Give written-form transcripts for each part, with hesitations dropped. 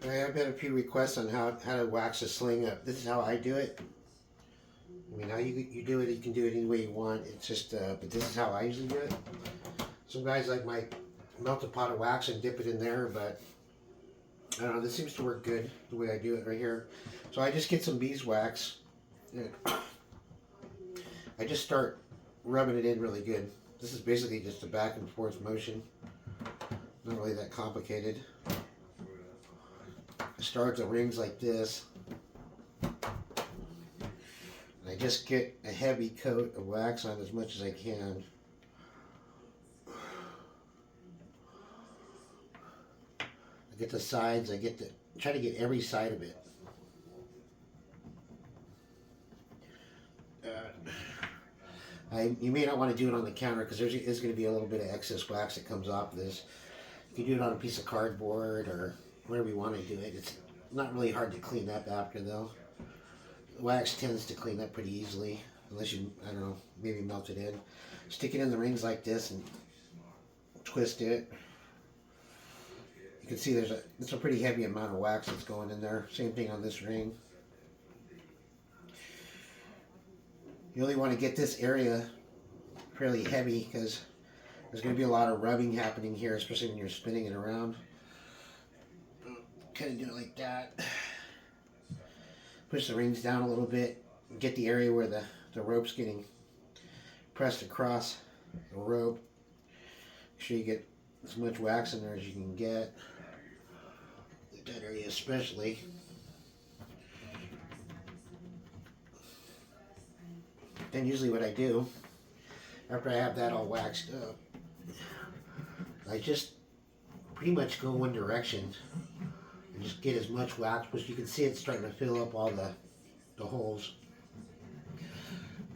I have had a few requests on how to wax a sling up. This is how I do it. I mean, how you do it, you can do it any way you want. It's just, but this is how I usually do it. Some guys like might melt a pot of wax and dip it in there, but I don't know. This seems to work good the way I do it right here. So I just get some beeswax. I just start rubbing it in really good. This is basically just a back and forth motion. Not really that complicated. I start the rings like this. And I just get a heavy coat of wax on as much as I can. I get the sides, try to get every side of it. You may not want to do it on the counter because there's going to be a little bit of excess wax that comes off of this. You can do it on a piece of cardboard or wherever you want to do it. It's not really hard to clean up after though. The wax tends to clean up pretty easily unless you, I don't know, maybe melt it in. Stick it in the rings like this and twist it. You can see it's a pretty heavy amount of wax that's going in there. Same thing on this ring. You really want to get this area fairly heavy because there's going to be a lot of rubbing happening here, especially when you're spinning it around. Kind of do it like that. Push the rings down a little bit. Get the area where the rope's getting pressed across the rope. Make sure you get as much wax in there as you can get. That area especially. Then usually what I do, after I have that all waxed up, I just pretty much go one direction and just get as much wax, but you can see it's starting to fill up all the holes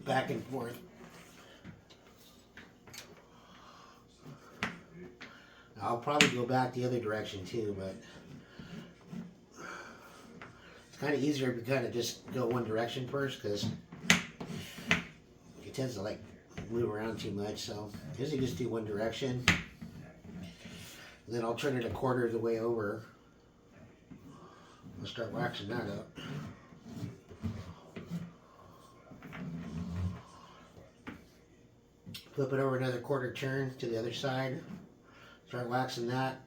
back and forth. I'll probably go back the other direction too, but it's kind of easier if you kind of just go one direction first because it tends to like move around too much. So usually just do one direction, and then I'll turn it a quarter of the way over. I'll start waxing that up. Flip it over another quarter turn to the other side. Start waxing that.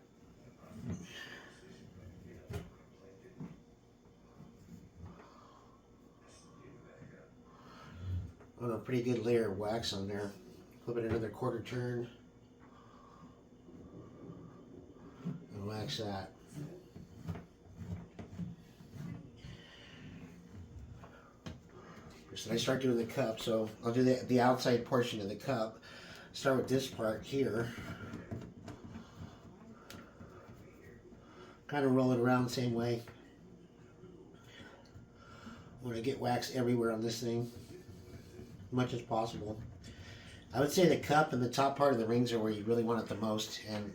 A pretty good layer of wax on there. Flip it another quarter turn. And wax that. So I start doing the cup, so I'll do the outside portion of the cup. Start with this part here. Kind of roll it around the same way. I want to get wax everywhere on this thing, as much as possible. I would say the cup and the top part of the rings are where you really want it the most, and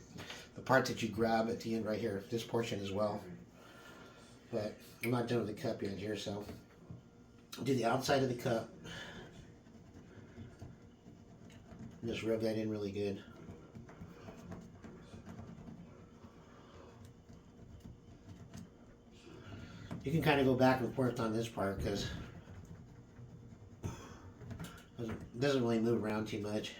the part that you grab at the end right here, this portion as well. But I'm not done with the cup yet here, so I'll do the outside of the cup. And just rub that in really good. You can kind of go back and forth on this part because it doesn't really move around too much.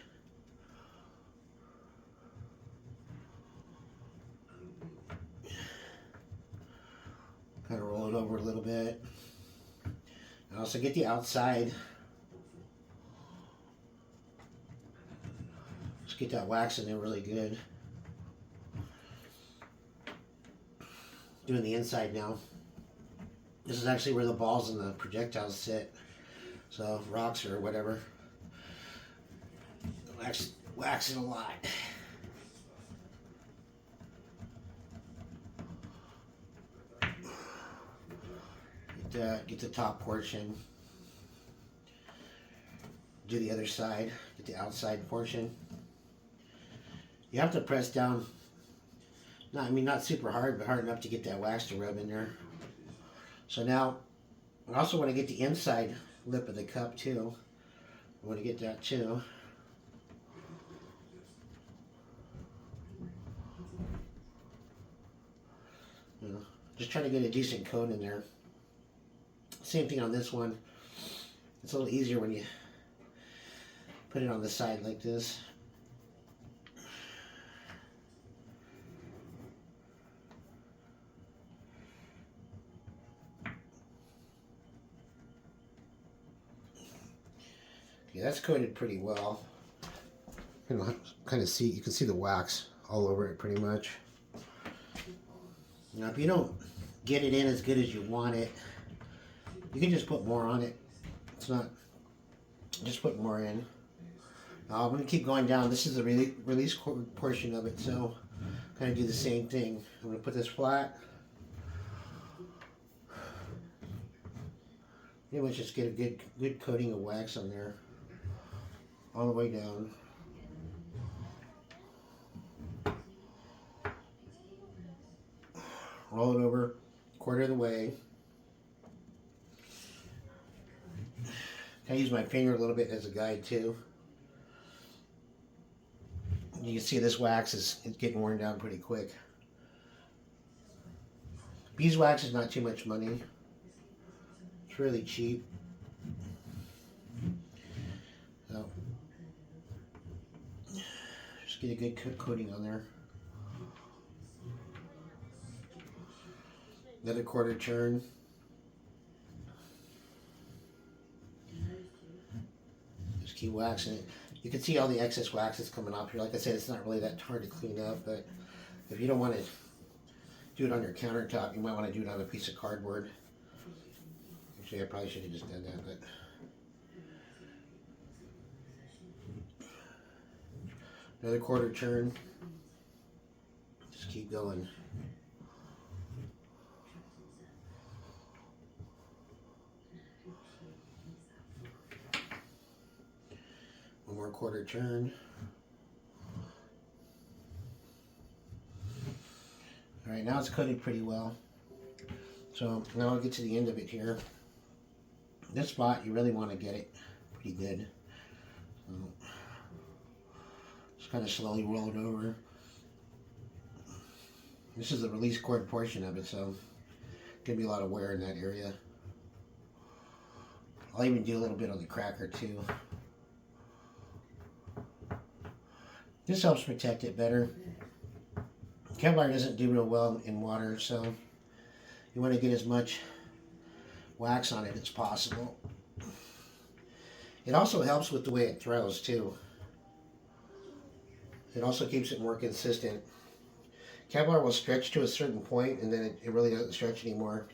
Kind of roll it over a little bit. And also get the outside. Just get that wax in there really good. Doing the inside now. This is actually where the balls and the projectiles sit. So rocks or whatever. Wax it a lot. Get the top portion. Do the other side. Get the outside portion. You have to press down. Not super hard, but hard enough to get that wax to rub in there. So now, I also want to get the inside lip of the cup too. I want to get that too. Just try to get a decent coat in there. Same thing on this one. It's a little easier when you put it on the side like this. Yeah, that's coated pretty well. You know, kind of see, you can see the wax all over it pretty much. Now, if you don't get it in as good as you want it, you can just put more on it. It's not, just put more in. I'm going to keep going down. This is the release portion of it, so kind of do the same thing. I'm going to put this flat. Pretty much just get a good coating of wax on there, all the way down. Roll it over, quarter of the way. I use my finger a little bit as a guide too. You can see this wax is getting worn down pretty quick. Beeswax is not too much money. It's really cheap. So just get a good coating on there. Another quarter turn. Just keep waxing it. You can see all the excess wax that's coming off here. Like I said, it's not really that hard to clean up, but if you don't want to do it on your countertop, you might want to do it on a piece of cardboard. Actually, I probably should have just done that, but another quarter turn. Just keep going. One more quarter turn. All right, now it's coated pretty well. So now I'll get to the end of it here. This spot, you really want to get it pretty good. So just kind of slowly roll it over. This is the release cord portion of it, so gonna be a lot of wear in that area. I'll even do a little bit on the cracker too. This helps protect it better. Kevlar doesn't do real well in water, so you want to get as much wax on it as possible. It also helps with the way it throws too. It also keeps it more consistent. Kevlar will stretch to a certain point and then it really doesn't stretch anymore.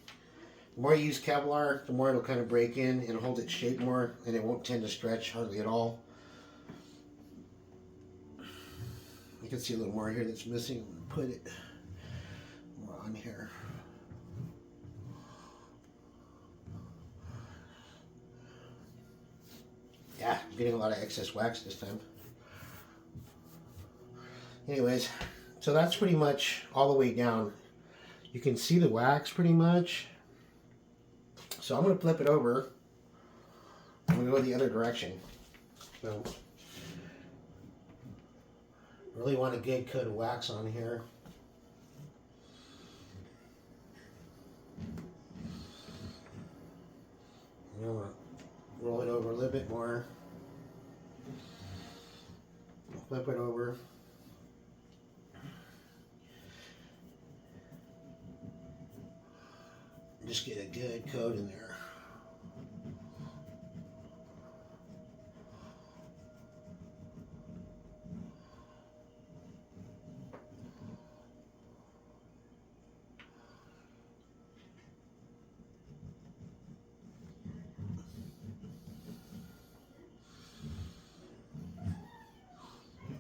The more you use Kevlar, the more it'll kind of break in and hold its shape more, and it won't tend to stretch hardly at all. You can see a little more here that's missing. Put it more on here. Yeah, I'm getting a lot of excess wax this time. Anyways, so that's pretty much all the way down. You can see the wax pretty much. So I'm going to flip it over. I'm going to go the other direction. So really want a good coat of wax on here. I'm going to roll it over a little bit more. Flip it over. Just get a good coat in there.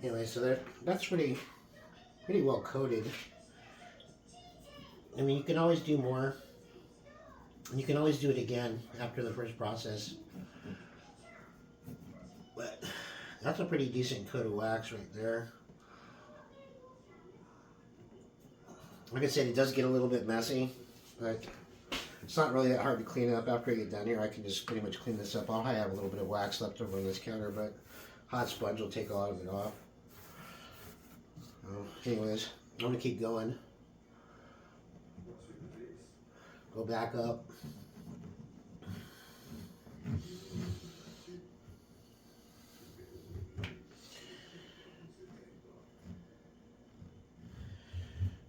Anyway, so that's pretty well coated. I mean, you can always do more. You can always do it again after the first process. But that's a pretty decent coat of wax right there. Like I said, it does get a little bit messy, but it's not really that hard to clean up. After I get done here, I can just pretty much clean this up. I'll have a little bit of wax left over on this counter, but hot sponge will take a lot of it off. Anyways, I'm going to keep going. Go back up.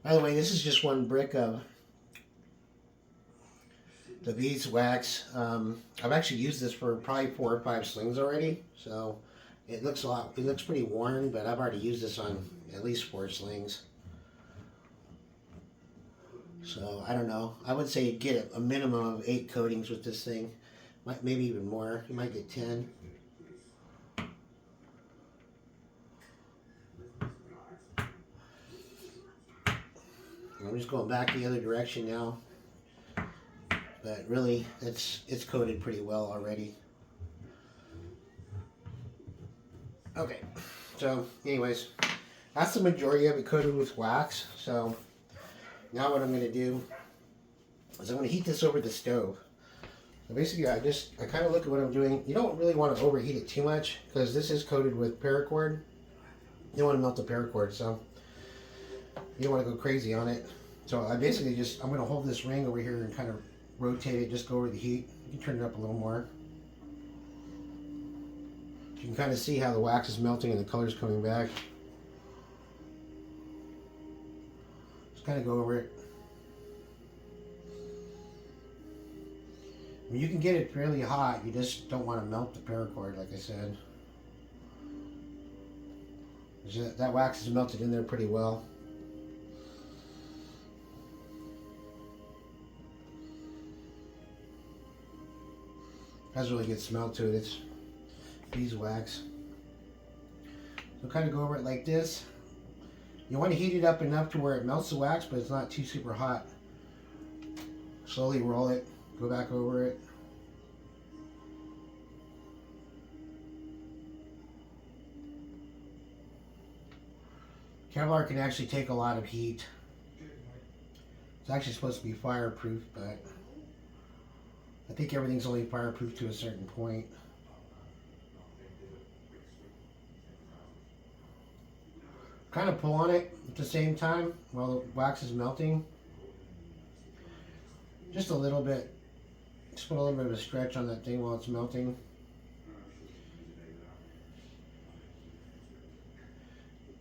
By the way, this is just one brick of the beeswax. I've actually used this for probably 4 or 5 slings already, so it looks a lot. It looks pretty worn, but I've already used this on at least 4 slings. So I don't know. I would say get a minimum of 8 coatings with this thing. Maybe even more. You might get 10. I'm just going back the other direction now. But really, it's coated pretty well already. Okay, so anyways, that's the majority of it coated with wax. So now what I'm going to do is I'm going to heat this over the stove. So basically, I kind of look at what I'm doing. You don't really want to overheat it too much because this is coated with paracord. You don't want to melt the paracord, so you don't want to go crazy on it. So I basically I'm going to hold this ring over here and kind of rotate it, just go over the heat. You can turn it up a little more. You can kind of see how the wax is melting and the color's coming back. Just kind of go over it. I mean, you can get it fairly hot, you just don't want to melt the paracord, like I said. That wax is melted in there pretty well. Has a really good smell to it. It's beeswax. So kind of go over it like this. You want to heat it up enough to where it melts the wax, but it's not too super hot. Slowly roll it. Go back over it. Kevlar can actually take a lot of heat. It's actually supposed to be fireproof, but I think everything's only fireproof to a certain point. Kind of pull on it at the same time while the wax is melting. Just a little bit. Just put a little bit of a stretch on that thing while it's melting.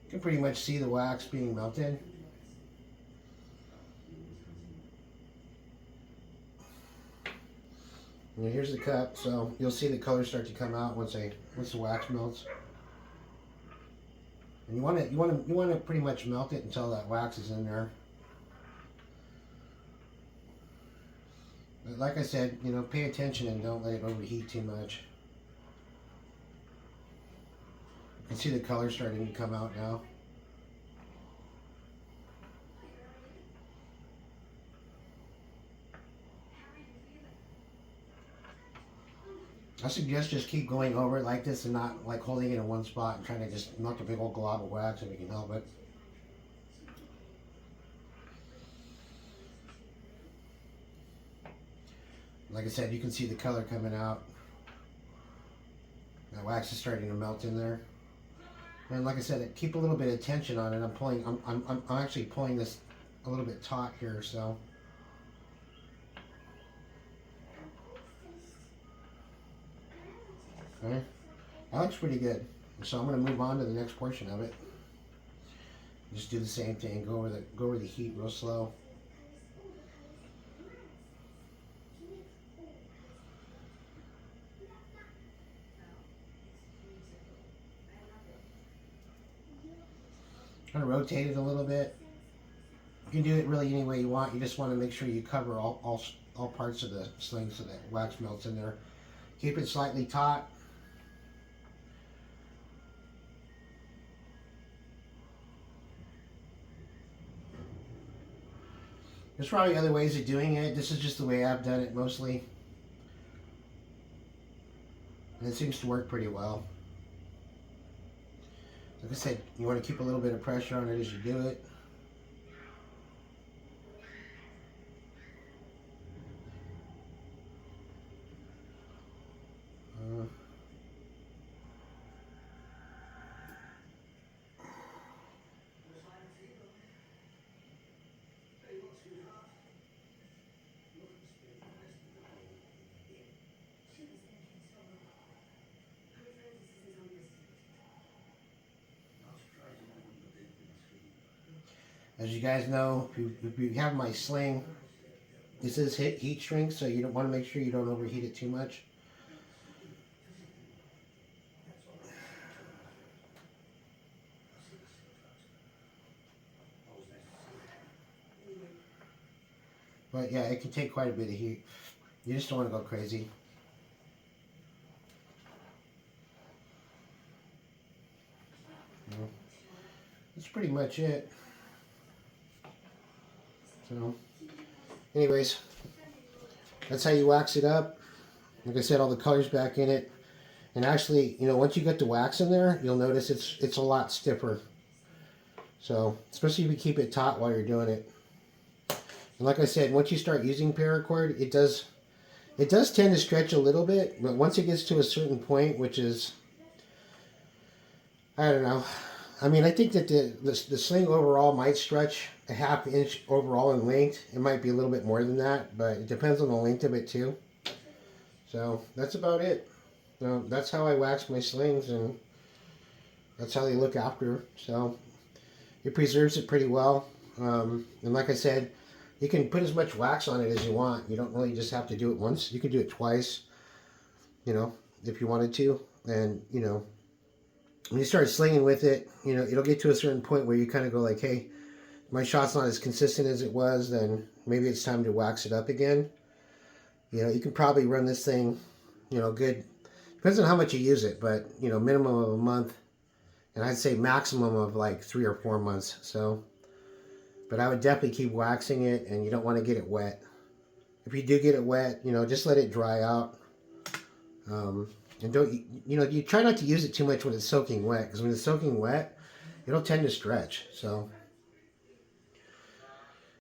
You can pretty much see the wax being melted. And here's the cup, so you'll see the color start to come out once the wax melts. And you want to pretty much melt it until that wax is in there. But like I said, pay attention and don't let it overheat too much. You can see the color starting to come out now. I suggest just keep going over it like this and not like holding it in one spot and trying to just melt a big old glob of wax if you can help it. Like I said, you can see the color coming out. That wax is starting to melt in there. And like I said, keep a little bit of tension on it. I'm actually pulling this a little bit taut here, so. Okay, that looks pretty good. So I'm going to move on to the next portion of it. Just do the same thing. Go over the heat real slow. Kind of rotate it a little bit. You can do it really any way you want. You just want to make sure you cover all parts of the sling so that wax melts in there. Keep it slightly taut. There's probably other ways of doing it. This is just the way I've done it mostly. And it seems to work pretty well. Like I said, you want to keep a little bit of pressure on it as you do it. As you guys know, if you have my sling, this is heat shrink, so you don't want to make sure you don't overheat it too much. But yeah, it can take quite a bit of heat. You just don't want to go crazy. That's pretty much it. So, anyways, that's how you wax it up. Like I said, all the colors back in it. And actually, you know, once you get the wax in there, you'll notice it's a lot stiffer. So, especially if you keep it taut while you're doing it. And like I said, once you start using paracord, it does tend to stretch a little bit, but once it gets to a certain point, which is, I don't know. I mean, I think that the sling overall might stretch a ½ inch overall in length. It might be a little bit more than that, but it depends on the length of it too. So that's about it. So that's how I wax my slings, and that's how they look after. So it preserves it pretty well. And like I said, you can put as much wax on it as you want. You don't really just have to do it once. You can do it twice, you know, if you wanted to. And, you know, when you start slinging with it, you know, it'll get to a certain point where you kind of go like, hey, my shot's not as consistent as it was, then maybe it's time to wax it up again. You know, you can probably run this thing, you know, good. Depends on how much you use it, but, you know, minimum of a month. And I'd say maximum of like 3 or 4 months. So, but I would definitely keep waxing it, and you don't want to get it wet. If you do get it wet, you know, just let it dry out. And don't, you know, you try not to use it too much when it's soaking wet, because when it's soaking wet, it'll tend to stretch. So